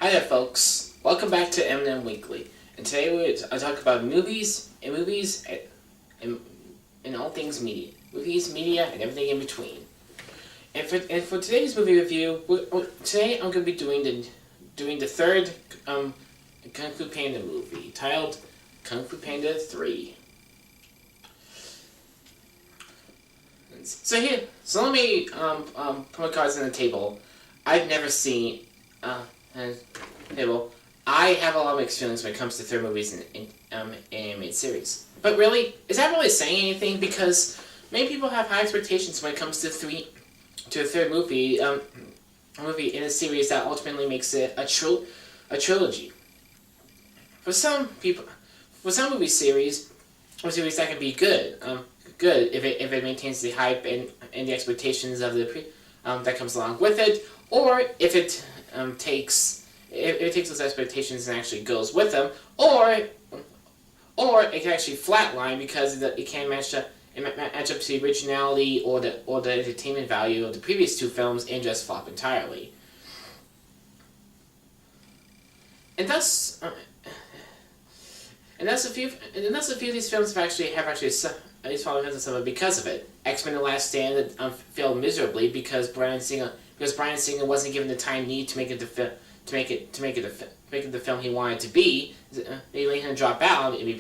Hi there, folks. Welcome back to M&M Weekly. And today I talk about movies and all things media. Movies, media, and everything in between. And for today's movie review, today I'm going to be doing the third Kung Fu Panda movie, titled Kung Fu Panda 3. So let me put my cards on the table. I've never seen I have a lot of mixed feelings when it comes to third movies in animated series. But really, is that really saying anything? Because many people have high expectations when it comes to a third movie, a movie in a series that ultimately makes it a trilogy. For some movie series, or series that can be good if it maintains the hype and the expectations of that comes along with it, or if it takes those expectations and actually goes with them, or it can actually flatline because it can't match up to the originality or the entertainment value of the previous two films and just flop entirely. And thus a few of these films have actually fallen into some because of it. X-Men: The Last Stand failed miserably because Bryan Singer wasn't given the time needed to make it the film he wanted to be. They let him drop out and be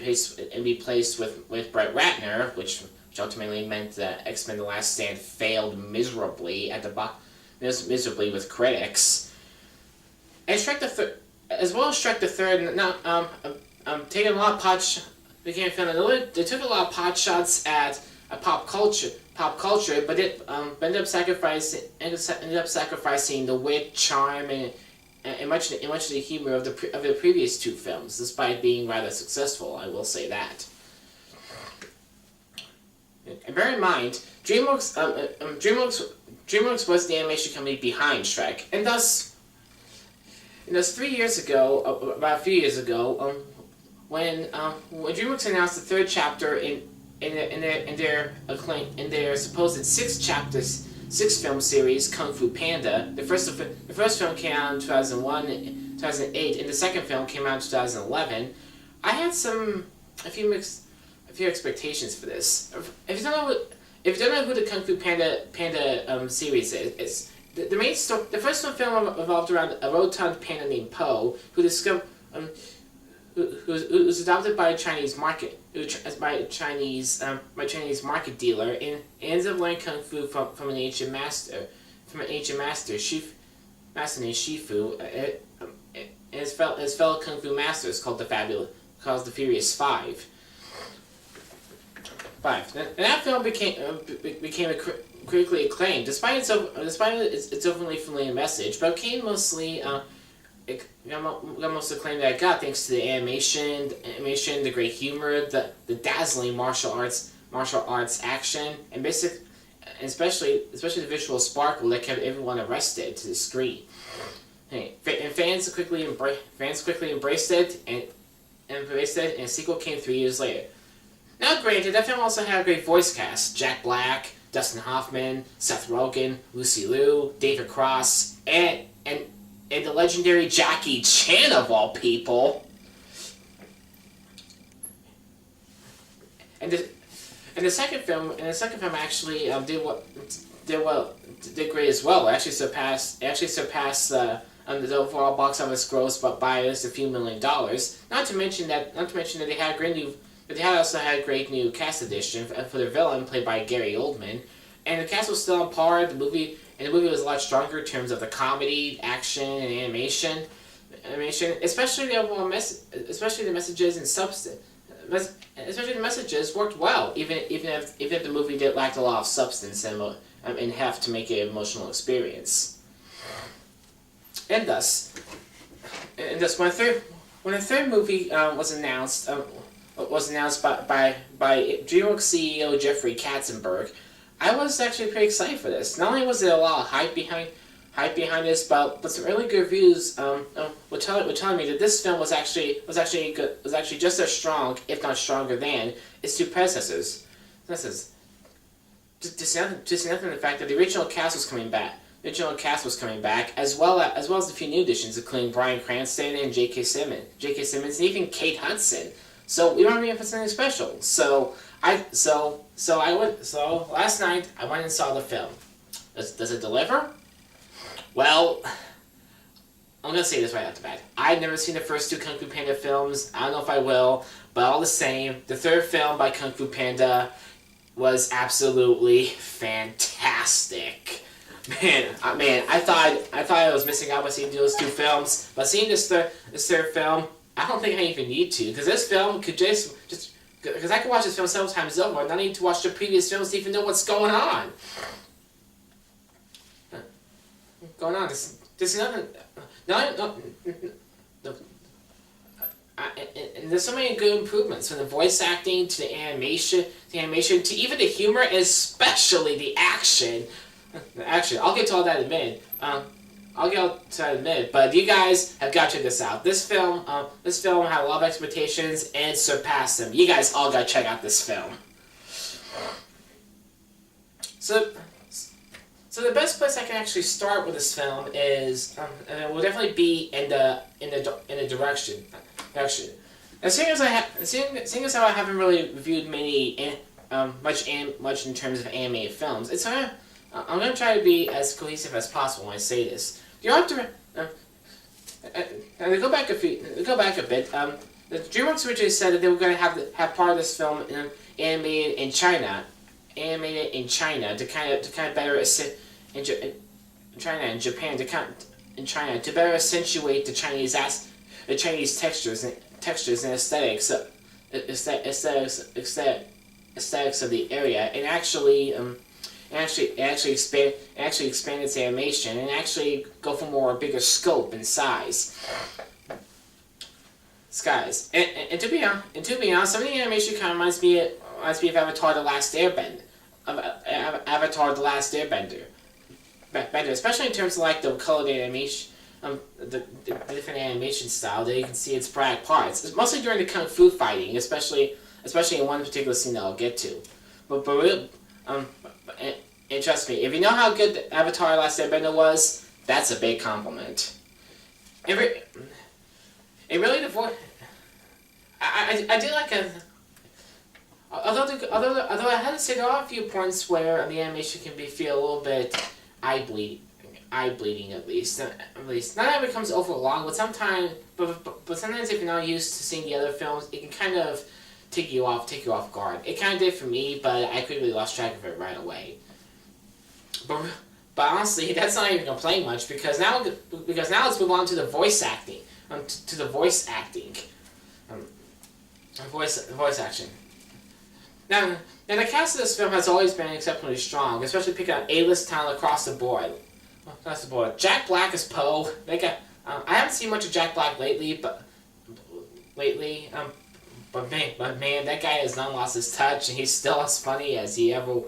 placed with Brett Ratner, which ultimately meant that X-Men: The Last Stand failed miserably with critics. And Shrek the Third, taking a lot of became a film. They took a lot of pot shots at pop culture, but it ended up sacrificing the wit, charm, and much of the humor of the previous two films, despite being rather successful. I will say that. And bear in mind, DreamWorks was the animation company behind Shrek, and thus 3 years ago, about a few years ago, when DreamWorks announced the third chapter in their supposed six film series, Kung Fu Panda. The first film came out in 2008, and the second film came out in 2011. I had a few expectations for this. If you don't know who the Kung Fu Panda series is, the main story. The first film revolved around a rotund panda named Po, who was adopted by a Chinese market dealer, and ends up learning kung fu from an ancient master named Shifu, and his fellow kung fu masters called the Furious Five. And that film became critically acclaimed, despite its overly familiar message, but it became mostly. It got most acclaim that it got thanks to the animation, the great humor, the dazzling martial arts action, and especially the visual sparkle that kept everyone arrested to the screen. And fans quickly embraced it, and a sequel came 3 years later. Now, granted, that film also had a great voice cast: Jack Black, Dustin Hoffman, Seth Rogen, Lucy Liu, David Cross, and the legendary Jackie Chan, of all people. And the second film actually did great as well. It actually surpassed the overall box office gross, but by just a few $1 million. Not to mention that they also had a great new cast addition for the villain, played by Gary Oldman, and the cast was still on par. The movie was a lot stronger in terms of the comedy, action, and animation, especially the overall especially the messages and substance. Especially the messages worked well, even if the movie lacked a lot of substance and have to make it an emotional experience. And thus, when a third movie was announced by DreamWorks CEO Jeffrey Katzenberg, I was actually pretty excited for this. Not only was there a lot of hype behind this, but some early good reviews were telling me that this film was actually just as strong, if not stronger than, its two predecessors. Just nothing the fact that the original cast was coming back. original cast was coming back, as well as a few new additions, including Bryan Cranston and J.K. Simmons, and even Kate Hudson. So we want to be in for something special. So last night I went and saw the film. Does it deliver? Well, I'm gonna say this right off the bat. I've never seen the first two Kung Fu Panda films. I don't know if I will, but all the same, the third film by Kung Fu Panda was absolutely fantastic. Man, I thought I was missing out by seeing those two films, but seeing this third film, I don't think I even need to, because this film could just because I could watch this film several times over, and I don't need to watch the previous films to even know what's going on. There's nothing. No. And there's so many good improvements, from the voice acting to the animation, to even the humor, and especially the action. I'll get to all that in a minute. But you guys have got to check this out. This film had a lot of expectations and surpassed them. You guys all got to check out this film. So the best place I can actually start with this film is, and it will definitely be in the direction. Seeing as how I haven't really reviewed many much in terms of animated films, I'm gonna try to be as cohesive as possible when I say this. You don't have to go back a bit. The DreamWorks originally said that they were going to have part of this film animated in China to kind of better to better accentuate the Chinese textures and aesthetics of the area, and actually expand its animation and actually go for more bigger scope and size. And to be honest, some of the animation kind of reminds me of Avatar: The Last Airbender. Especially in terms of like the colored animation, the different animation style that you can see its bright parts. It's mostly during the kung fu fighting, especially in one particular scene that I'll get to. And trust me, if you know how good Avatar: Last Airbender was, that's a big compliment. It really the voice. I did like a. Although I had to say there are a few points where the animation can feel a little bit eye bleeding at least. Not that it becomes over long, but sometimes if you're not used to seeing the other films, it can kind of take you off guard. It kind of did for me, but I quickly lost track of it right away. But honestly, that's not even complaining much, because now let's move on to the voice acting. Voice action. Now the cast of this film has always been exceptionally strong, especially picking up A-list talent across the board. Jack Black as Poe. I haven't seen much of Jack Black lately, but man, that guy has not lost his touch, and he's still as funny as he ever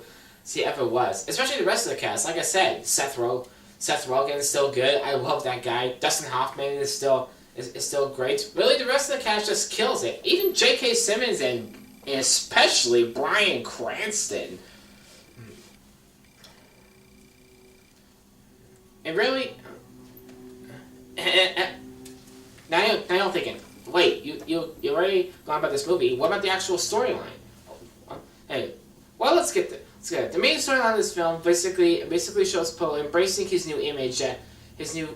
was. Especially the rest of the cast. Like I said, Seth Rogen is still good. I love that guy. Dustin Hoffman is still great. Really, the rest of the cast just kills it. Even J.K. Simmons and especially Bryan Cranston. And really, now I'm thinking, wait, you already gone about this movie. What about the actual storyline? Hey, well, let's get it. The main storyline of this film basically shows Poe embracing his new image, his new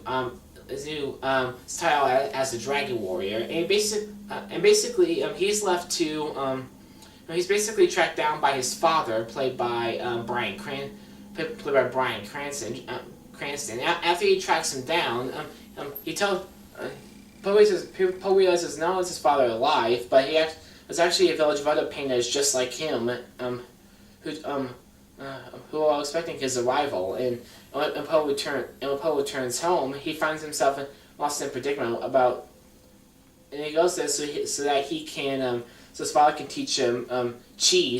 style as a dragon warrior, and basically he's left to he's basically tracked down by his father, played by Bryan Cranston. After he tracks him down, Poe realizes not only is his father alive, but there's actually a village of other pandas just like him, who are expecting his arrival. And when Poe returns home, he finds himself lost in a predicament and he goes there so that he can so his father can teach him chi,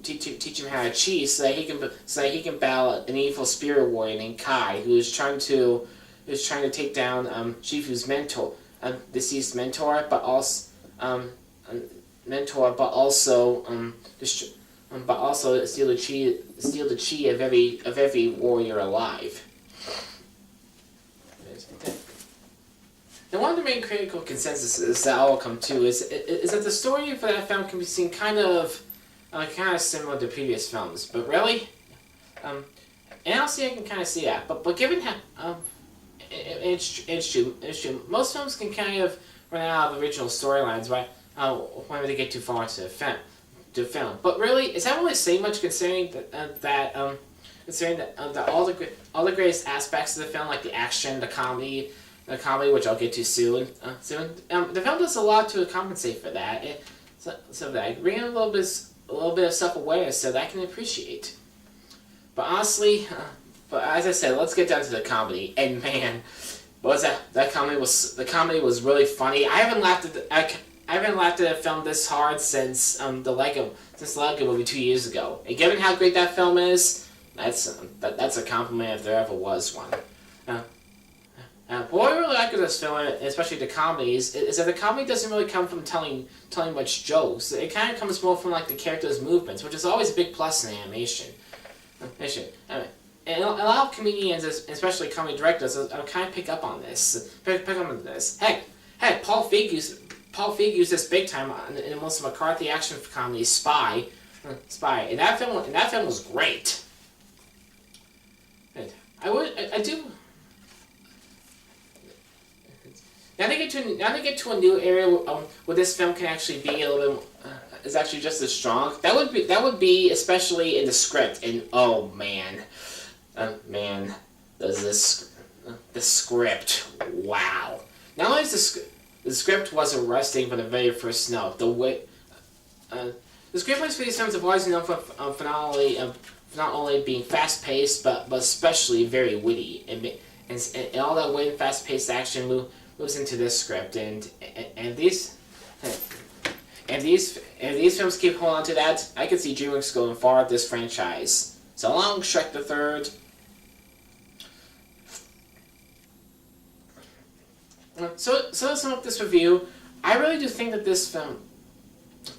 teach him how to chi, so that he can battle an evil spirit warrior named Kai, who is trying to take down Shifu's deceased mentor, but also steal the chi of every warrior alive. and one of the main critical consensuses that I'll come to is that the story for that film can be seen kind of similar to previous films, but really, and I'll see I can kind of see that, but given how it's true. Most films can kind of run out of original storylines, right? When they get too far into the film. But really, is that really saying much considering that all the greatest aspects of the film, like the action, the comedy, which I'll get to soon. The film does a lot to compensate for that. So that bring in a little bit of self-awareness so that I can appreciate. But honestly, but as I said, let's get down to the comedy. And man, was that comedy was really funny. I haven't laughed at a film this hard since the Lego movie 2 years ago. And given how great that film is, that's a compliment if there ever was one. What I really like with this film, especially the comedies, is that the comedy doesn't really come from telling much jokes. It kind of comes more from like the characters' movements, which is always a big plus in animation. And a lot of comedians, especially comedy directors, kind of pick up on this. Heck, Paul Feig used this big time in the Melissa McCarthy action comedy Spy, and that film was great. I do. Now they get to a new area where this film can actually be a little bit. Is actually just as strong. That would be especially in the script. And oh man, does the script? Wow. Not only is the script was arresting from the very first note. The screenplays for these films have always been known for not only being fast paced, but especially very witty, and all that wit and fast paced action moves into this script, and these films keep holding on to that. I can see DreamWorks going far with this franchise. So long, Shrek the Third. So to sum up this review, I really do think that this film,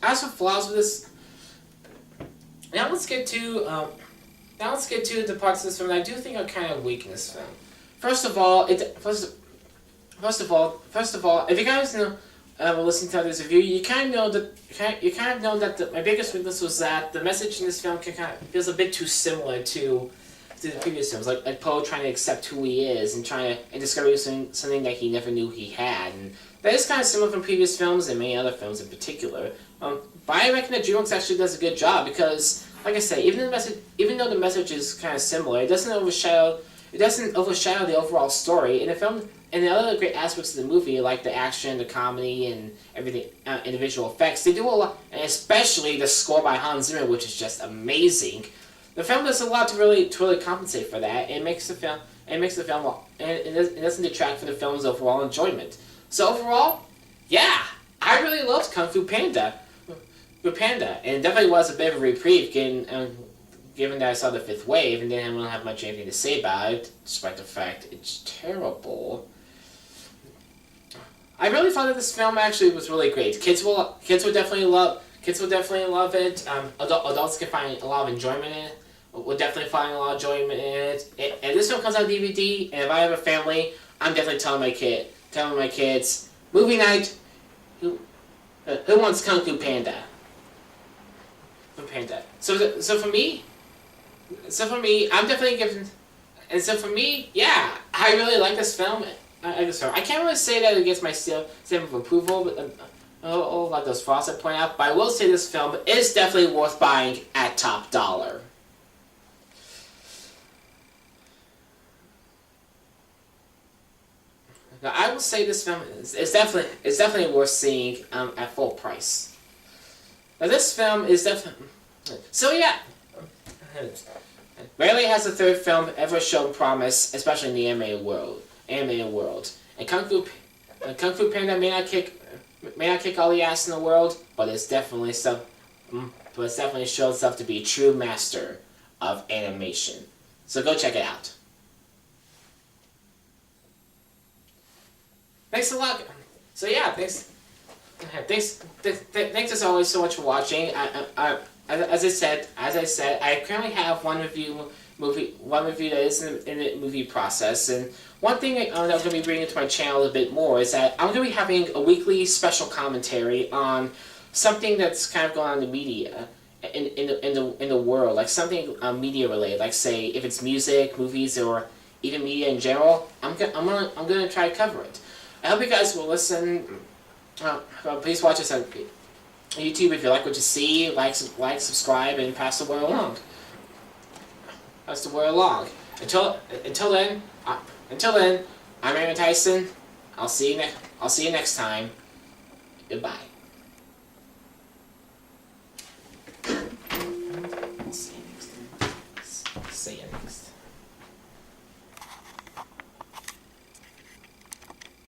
as for flaws with this, now let's get to the parts of this film that I do think are kind of weak in this film. First of all, if you guys know, listening to this review, you kind of know that my biggest weakness was that the message in this film feels a bit too similar to the previous films, like Poe trying to accept who he is and discover something that he never knew he had, and that is kind of similar from previous films and many other films in particular. But I reckon that DreamWorks actually does a good job because, like I say, even though the message is kind of similar, it doesn't overshadow the overall story. In the film, and the other great aspects of the movie, like the action, the comedy, and everything, and the visual effects, they do a lot, and especially the score by Hans Zimmer, which is just amazing. The film does a lot to really compensate for that. It makes the film, and it doesn't detract from the film's overall enjoyment. So overall, yeah, I really loved Kung Fu Panda, and it definitely was a bit of a reprieve, given that I saw the fifth wave and didn't really have much anything to say about it, despite the fact it's terrible. I really thought that this film actually was really great. Kids will definitely love it. Adults can find a lot of enjoyment in it. We'll definitely find a lot of enjoyment in it. And this film comes out on DVD, and if I have a family, I'm definitely telling my kids, movie night. Who wants Kung Fu Panda? So for me, I'm definitely giving. And so for me, yeah, I really like this film. I can't really say that it gets my stamp of approval, but like those flaws I point out. But I will say this film is definitely worth buying at top dollar. Now, I will say this film is definitely worth seeing at full price. Now, this film is definitely. So yeah. Rarely has a third film ever shown promise, especially in the anime world. And Kung Fu Panda may not kick all the ass in the world, but it's definitely shown itself to be a true master of animation. So go check it out. Thanks a lot. So yeah, thanks as always so much for watching. As I said, I currently have one review one review that is in the movie process. And one thing that I'm going to be bringing to my channel a bit more is that I'm going to be having a weekly special commentary on something that's kind of going on in the media in the world, like something media related, like say if it's music, movies, or even media in general. I'm gonna try to cover it. I hope you guys will listen. Please watch us on YouTube if you like what you see. Like, subscribe, and pass the word along. Pass the word along. Until then, I'm Aaron Tyson. I'll see you next time. Goodbye. See you next time. See you next time.